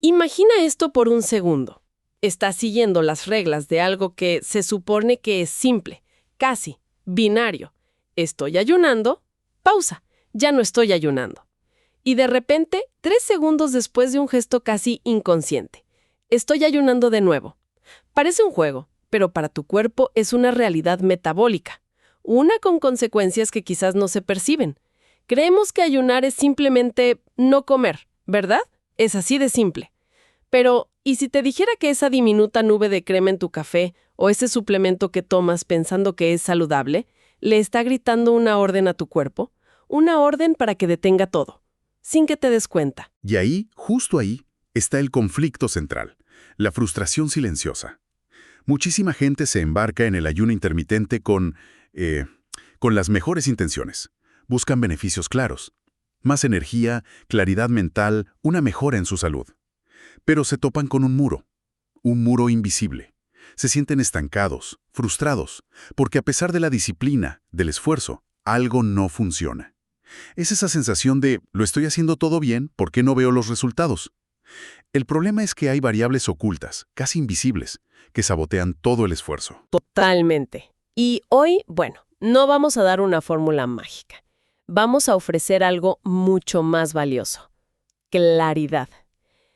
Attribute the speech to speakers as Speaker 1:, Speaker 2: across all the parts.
Speaker 1: Imagina esto por un segundo. Estás siguiendo las reglas de algo que se supone que es simple, casi, binario. Estoy ayunando, pausa, ya no estoy ayunando. Y de repente, 3 segundos después de un gesto casi inconsciente, estoy ayunando de nuevo. Parece un juego, pero para tu cuerpo es una realidad metabólica, una con consecuencias que quizás no se perciben. Creemos que ayunar es simplemente no comer, ¿verdad? Es así de simple. Pero, ¿y si te dijera que esa diminuta nube de crema en tu café o ese suplemento que tomas pensando que es saludable, le está gritando una orden a tu cuerpo? Una orden para que detenga todo, sin que te des cuenta.
Speaker 2: Y ahí, justo ahí, está el conflicto central, la frustración silenciosa. Muchísima gente se embarca en el ayuno intermitente con las mejores intenciones. Buscan beneficios claros, más energía, claridad mental, una mejora en su salud. Pero se topan con un muro invisible. Se sienten estancados, frustrados, porque a pesar de la disciplina, del esfuerzo, algo no funciona. Es esa sensación de, lo estoy haciendo todo bien, ¿por qué no veo los resultados? El problema es que hay variables ocultas, casi invisibles, que sabotean todo el esfuerzo.
Speaker 1: Totalmente. Y hoy, bueno, no vamos a dar una fórmula mágica. Vamos a ofrecer algo mucho más valioso: claridad.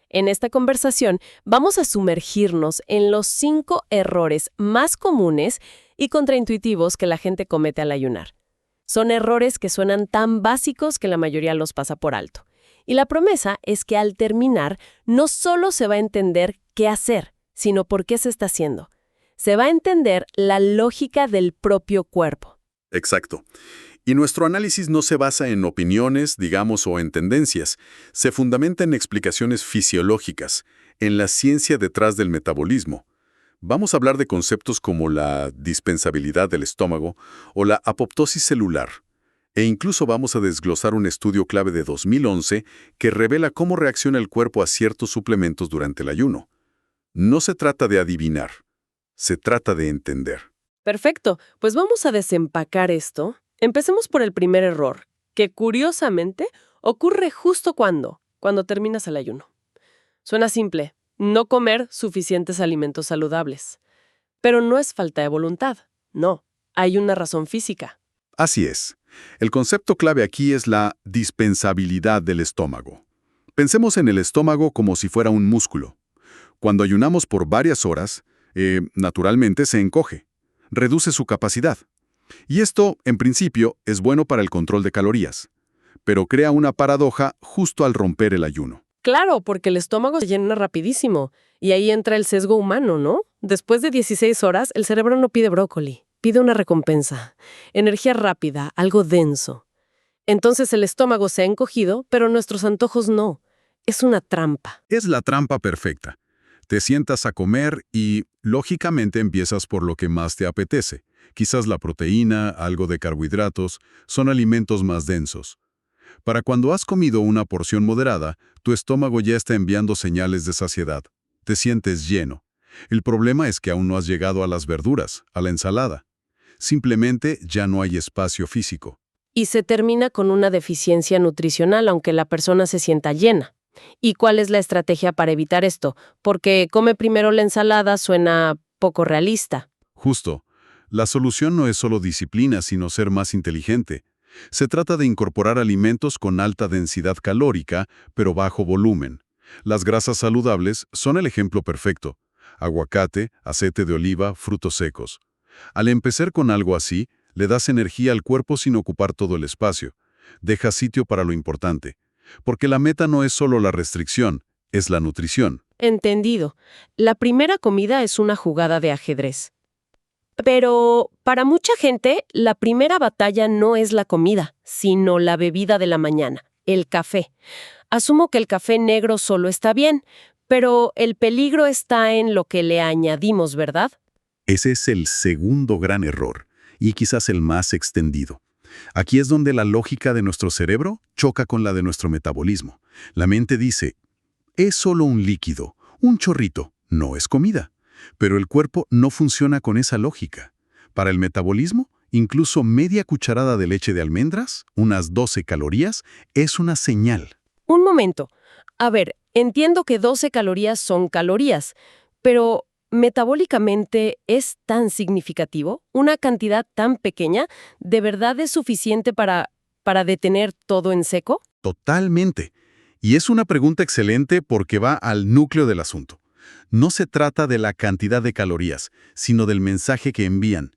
Speaker 1: En esta conversación vamos a sumergirnos en los 5 errores más comunes y contraintuitivos que la gente comete al ayunar. Son errores que suenan tan básicos que la mayoría los pasa por alto. Y la promesa es que al terminar no solo se va a entender qué hacer, sino por qué se está haciendo. Se va a entender la lógica del propio cuerpo.
Speaker 2: Exacto. Y nuestro análisis no se basa en opiniones, digamos, o en tendencias. Se fundamenta en explicaciones fisiológicas, en la ciencia detrás del metabolismo. Vamos a hablar de conceptos como la dispensabilidad del estómago o la apoptosis celular. E incluso vamos a desglosar un estudio clave de 2011 que revela cómo reacciona el cuerpo a ciertos suplementos durante el ayuno. No se trata de adivinar, se trata de entender.
Speaker 1: Perfecto, pues vamos a desempacar esto. Empecemos por el primer error, que curiosamente ocurre justo cuando terminas el ayuno. Suena simple: no comer suficientes alimentos saludables. Pero no es falta de voluntad, no, hay una razón física.
Speaker 2: Así es. El concepto clave aquí es la dispensabilidad del estómago. Pensemos en el estómago como si fuera un músculo. Cuando ayunamos por varias horas, naturalmente se encoge, reduce su capacidad. Y esto, en principio, es bueno para el control de calorías, pero crea una paradoja justo al romper el ayuno.
Speaker 1: Claro, porque el estómago se llena rapidísimo, y ahí entra el sesgo humano, ¿no? Después de 16 horas, el cerebro no pide brócoli, pide una recompensa, energía rápida, algo denso. Entonces el estómago se ha encogido, pero nuestros antojos no. Es una trampa.
Speaker 2: Es la trampa perfecta. Te sientas a comer y, lógicamente, empiezas por lo que más te apetece. Quizás la proteína, algo de carbohidratos, son alimentos más densos. Para cuando has comido una porción moderada, tu estómago ya está enviando señales de saciedad. Te sientes lleno. El problema es que aún no has llegado a las verduras, a la ensalada. Simplemente ya no hay espacio físico.
Speaker 1: Y se termina con una deficiencia nutricional, aunque la persona se sienta llena. ¿Y cuál es la estrategia para evitar esto? Porque come primero la ensalada suena poco realista.
Speaker 2: Justo. La solución no es solo disciplina, sino ser más inteligente. Se trata de incorporar alimentos con alta densidad calórica, pero bajo volumen. Las grasas saludables son el ejemplo perfecto. Aguacate, aceite de oliva, frutos secos. Al empezar con algo así, le das energía al cuerpo sin ocupar todo el espacio. Deja sitio para lo importante. Porque la meta no es solo la restricción, es la nutrición.
Speaker 1: Entendido. La primera comida es una jugada de ajedrez. Pero para mucha gente, la primera batalla no es la comida, sino la bebida de la mañana, el café. Asumo que el café negro solo está bien, pero el peligro está en lo que le añadimos, ¿verdad?
Speaker 2: Ese es el segundo gran error, y quizás el más extendido. Aquí es donde la lógica de nuestro cerebro choca con la de nuestro metabolismo. La mente dice, es solo un líquido, un chorrito, no es comida. Pero el cuerpo no funciona con esa lógica. Para el metabolismo, incluso media cucharada de leche de almendras, unas 12 calorías, es una señal.
Speaker 1: Un momento. A ver, Entiendo que 12 calorías son calorías, pero metabólicamente ¿es tan significativo? ¿Una cantidad tan pequeña de verdad es suficiente para detener todo en seco?
Speaker 2: Totalmente. Y es una pregunta excelente porque va al núcleo del asunto. No se trata de la cantidad de calorías, sino del mensaje que envían.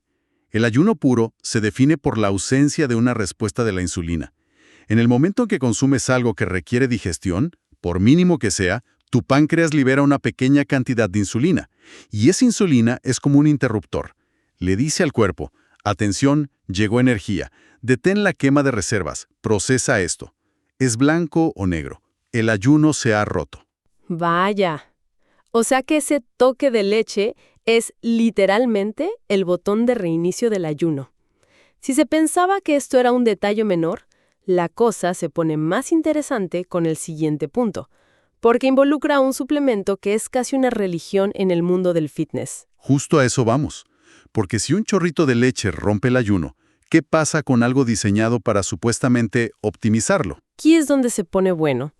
Speaker 2: El ayuno puro se define por la ausencia de una respuesta de la insulina. En el momento en que consumes algo que requiere digestión, por mínimo que sea, tu páncreas libera una pequeña cantidad de insulina, y esa insulina es como un interruptor. Le dice al cuerpo, atención, llegó energía, detén la quema de reservas, procesa esto. ¿Es blanco o negro? El ayuno se ha roto.
Speaker 1: Vaya. O sea que ese toque de leche es literalmente el botón de reinicio del ayuno. Si se pensaba que esto era un detalle menor, la cosa se pone más interesante con el siguiente punto, porque involucra un suplemento que es casi una religión en el mundo del fitness.
Speaker 2: Justo a eso vamos, porque si un chorrito de leche rompe el ayuno, ¿qué pasa con algo diseñado para supuestamente optimizarlo?
Speaker 1: Aquí es donde se pone bueno.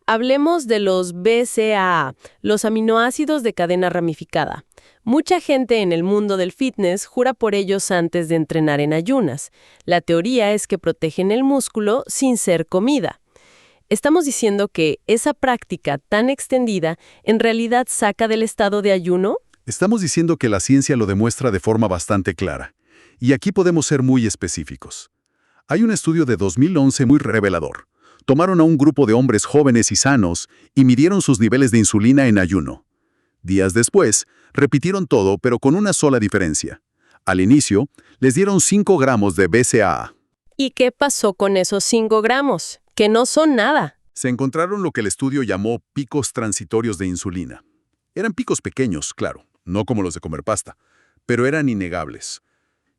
Speaker 1: Hablemos de los BCAA, los aminoácidos de cadena ramificada. Mucha gente en el mundo del fitness jura por ellos antes de entrenar en ayunas. La teoría es que protegen el músculo sin ser comida. Estamos diciendo que esa práctica tan extendida en realidad saca del estado de ayuno.
Speaker 2: Estamos diciendo que la ciencia lo demuestra de forma bastante clara. Y aquí podemos ser muy específicos. Hay un estudio de 2011 muy revelador. Tomaron a un grupo de hombres jóvenes y sanos y midieron sus niveles de insulina en ayuno. Días después, repitieron todo, pero con una sola diferencia. Al inicio, les dieron 5 gramos de BCAA.
Speaker 1: ¿Y qué pasó con esos 5 gramos? Que no son nada.
Speaker 2: Se encontraron lo que el estudio llamó picos transitorios de insulina. Eran picos pequeños, claro, no como los de comer pasta, pero eran innegables.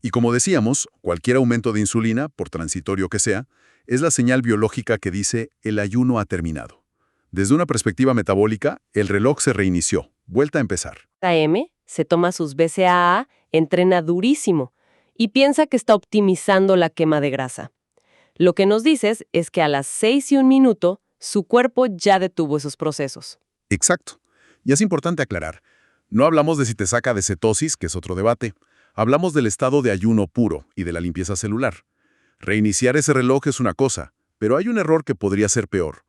Speaker 2: Y como decíamos, cualquier aumento de insulina, por transitorio que sea, es la señal biológica que dice el ayuno ha terminado. Desde una perspectiva metabólica, el reloj se reinició, vuelta a empezar.
Speaker 1: AM se toma sus BCAA, entrena durísimo y piensa que está optimizando la quema de grasa. Lo que nos dices es que a las 6:01, su cuerpo ya detuvo esos procesos.
Speaker 2: Exacto. Y es importante aclarar, no hablamos de si te saca de cetosis, que es otro debate. Hablamos del estado de ayuno puro y de la limpieza celular. Reiniciar ese reloj es una cosa, pero hay un error que podría ser peor.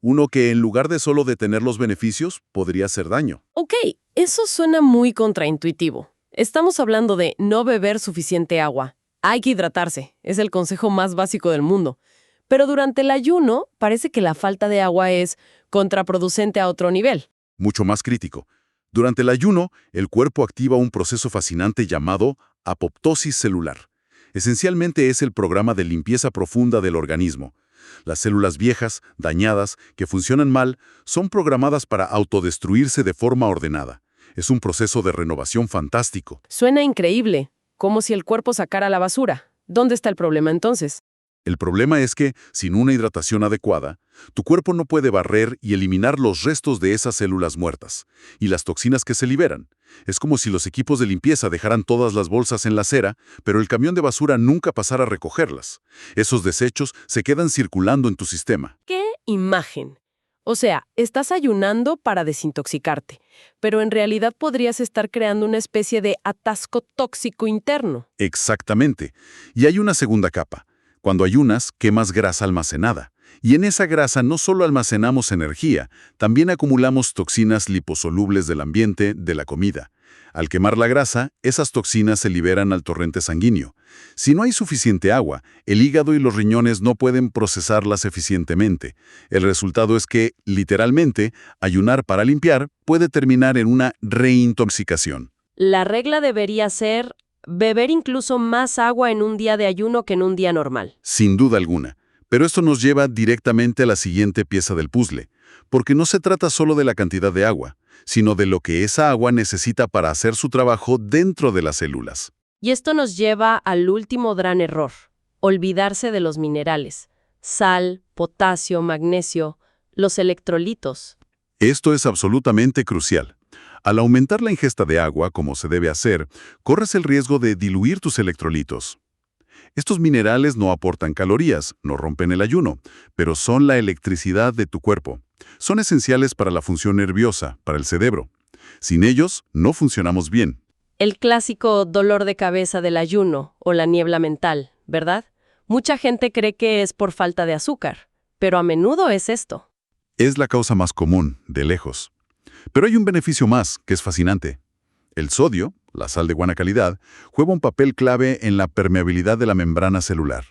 Speaker 2: Uno que en lugar de solo detener los beneficios, podría hacer daño.
Speaker 1: Ok, eso suena muy contraintuitivo. Estamos hablando de no beber suficiente agua. Hay que hidratarse, es el consejo más básico del mundo. Pero durante el ayuno, parece que la falta de agua es contraproducente a otro nivel.
Speaker 2: Mucho más crítico. Durante el ayuno, el cuerpo activa un proceso fascinante llamado apoptosis celular. Esencialmente es el programa de limpieza profunda del organismo. Las células viejas, dañadas, que funcionan mal, son programadas para autodestruirse de forma ordenada. Es un proceso de renovación fantástico.
Speaker 1: Suena increíble, como si el cuerpo sacara la basura. ¿Dónde está el problema entonces?
Speaker 2: El problema es que, sin una hidratación adecuada, tu cuerpo no puede barrer y eliminar los restos de esas células muertas y las toxinas que se liberan. Es como si los equipos de limpieza dejaran todas las bolsas en la acera, pero el camión de basura nunca pasara a recogerlas. Esos desechos se quedan circulando en tu sistema.
Speaker 1: ¡Qué imagen! O sea, estás ayunando para desintoxicarte, pero en realidad podrías estar creando una especie de atasco tóxico interno.
Speaker 2: Exactamente. Y hay una segunda capa. Cuando ayunas, quemas grasa almacenada. Y en esa grasa no solo almacenamos energía, también acumulamos toxinas liposolubles del ambiente, de la comida. Al quemar la grasa, esas toxinas se liberan al torrente sanguíneo. Si no hay suficiente agua, el hígado y los riñones no pueden procesarlas eficientemente. El resultado es que, literalmente, ayunar para limpiar puede terminar en una reintoxicación.
Speaker 1: La regla debería ser beber incluso más agua en un día de ayuno que en un día normal.
Speaker 2: Sin duda alguna. Pero esto nos lleva directamente a la siguiente pieza del puzzle, porque no se trata solo de la cantidad de agua, sino de lo que esa agua necesita para hacer su trabajo dentro de las células.
Speaker 1: Y esto nos lleva al último gran error, olvidarse de los minerales. Sal, potasio, magnesio, los electrolitos.
Speaker 2: Esto es absolutamente crucial. Al aumentar la ingesta de agua, como se debe hacer, corres el riesgo de diluir tus electrolitos. Estos minerales no aportan calorías, no rompen el ayuno, pero son la electricidad de tu cuerpo. Son esenciales para la función nerviosa, para el cerebro. Sin ellos, no funcionamos bien.
Speaker 1: El clásico dolor de cabeza del ayuno o la niebla mental, ¿verdad? Mucha gente cree que es por falta de azúcar, pero a menudo es esto.
Speaker 2: Es la causa más común, de lejos. Pero hay un beneficio más, que es fascinante. El sodio, la sal de buena calidad, juega un papel clave en la permeabilidad de la membrana celular.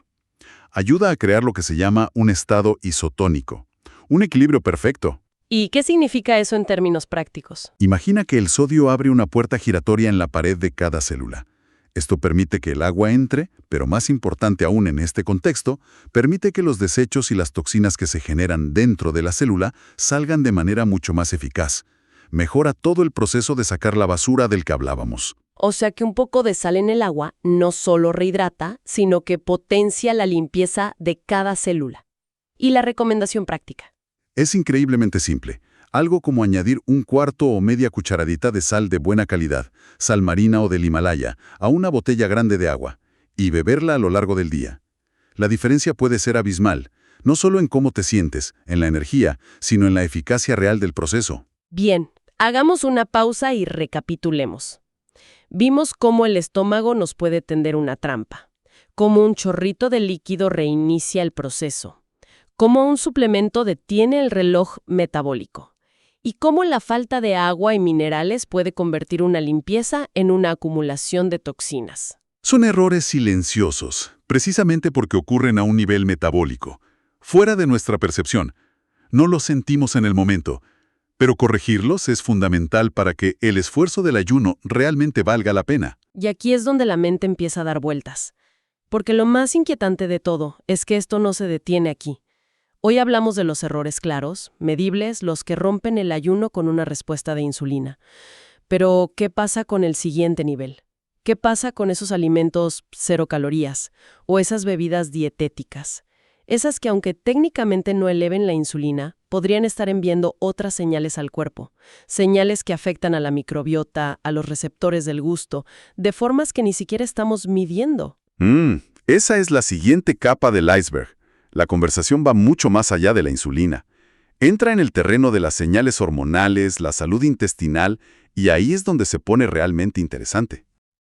Speaker 2: Ayuda a crear lo que se llama un estado isotónico, un equilibrio perfecto.
Speaker 1: ¿Y qué significa eso en términos prácticos?
Speaker 2: Imagina que el sodio abre una puerta giratoria en la pared de cada célula. Esto permite que el agua entre, pero más importante aún en este contexto, permite que los desechos y las toxinas que se generan dentro de la célula salgan de manera mucho más eficaz. Mejora todo el proceso de sacar la basura del que hablábamos.
Speaker 1: O sea que un poco de sal en el agua no solo rehidrata, sino que potencia la limpieza de cada célula. ¿Y la recomendación práctica?
Speaker 2: Es increíblemente simple. Algo como añadir un cuarto o media cucharadita de sal de buena calidad, sal marina o del Himalaya, a una botella grande de agua, y beberla a lo largo del día. La diferencia puede ser abismal, no solo en cómo te sientes, en la energía, sino en la eficacia real del proceso.
Speaker 1: Bien, hagamos una pausa y recapitulemos. Vimos cómo el estómago nos puede tender una trampa, cómo un chorrito de líquido reinicia el proceso, cómo un suplemento detiene el reloj metabólico, y cómo la falta de agua y minerales puede convertir una limpieza en una acumulación de toxinas.
Speaker 2: Son errores silenciosos, precisamente porque ocurren a un nivel metabólico, fuera de nuestra percepción. No los sentimos en el momento, pero corregirlos es fundamental para que el esfuerzo del ayuno realmente valga la pena.
Speaker 1: Y aquí es donde la mente empieza a dar vueltas. Porque lo más inquietante de todo es que esto no se detiene aquí. Hoy hablamos de los errores claros, medibles, los que rompen el ayuno con una respuesta de insulina. Pero, ¿qué pasa con el siguiente nivel? ¿Qué pasa con esos alimentos 0 calorías o esas bebidas dietéticas? Esas que, aunque técnicamente no eleven la insulina, podrían estar enviando otras señales al cuerpo. Señales que afectan a la microbiota, a los receptores del gusto, de formas que ni siquiera estamos midiendo.
Speaker 2: Esa es la siguiente capa del iceberg. La conversación va mucho más allá de la insulina. Entra en el terreno de las señales hormonales, la salud intestinal, y ahí es donde se pone realmente interesante.